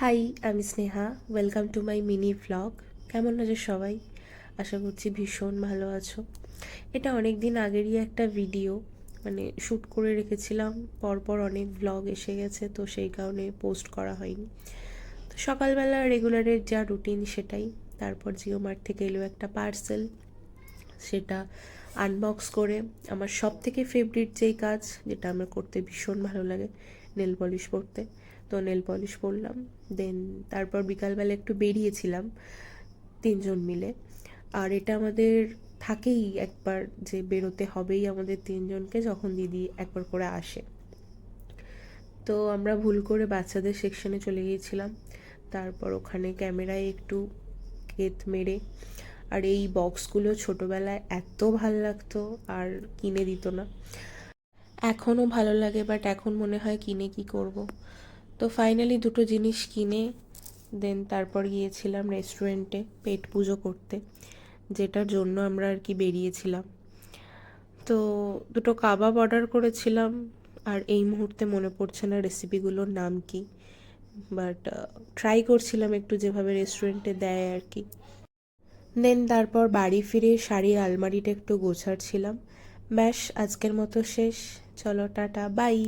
High, আমি Sneha. Welcome to my mini vlog. কেমন আছো সবাই? আশা করছি ভীষণ ভালো আছো। এটা অনেক দিন আগেরই একটা ভিডিও, মানে শ্যুট করে রেখেছিলাম। পরপর অনেক ভ্লগ এসে গেছে, তো সেই কারণে পোস্ট করা হয়নি। তো সকালবেলা রেগুলারের যা রুটিন সেটাই। তারপর জিও মার্ট থেকে এলো একটা পার্সেল, সেটা আনবক্স করে আমার সব থেকে ফেভারিট যেই কাজ, যেটা আমার করতে ভীষণ ভালো লাগে, নেল পলিশ করতে। তো নেল পলিশ করলাম। দেন তারপর বিকালবেলা একটু বেরিয়েছিলাম তিনজন মিলে। আর এটা আমাদের থাকেই একবার, যে বেরোতে হবেই আমাদের তিনজনকে, যখন দিদি একবার করে আসে। তো আমরা ভুল করে বাচ্চাদের সেকশনে চলে গিয়েছিলাম। তারপর ওখানে ক্যামেরায় একটু কেত মেরে, আর এই বক্সগুলো ছোটোবেলায় এত ভাল লাগতো, আর কিনে দিত না। এখনও ভালো লাগে, বাট এখন মনে হয় কিনে কি করব। তো ফাইনালি দুটো জিনিস কিনে দেন তারপর গিয়েছিলাম রেস্টুরেন্টে পেট পুজো করতে, যেটার জন্য আমরা আর কি বেরিয়েছিলাম। তো দুটো কাবাব অর্ডার করেছিলাম, আর এই মুহূর্তে মনে পড়ছে না রেসিপিগুলোর নাম কি, বাট ট্রাই করছিলাম একটু যেভাবে রেস্টুরেন্টে দেয় আর কি। দেন তারপর বাড়ি ফিরে শাড়ির আলমারিটা একটু গোছাচ্ছিলাম। ব্যাস, আজকের মতো শেষ। চলো টাটা, বাই।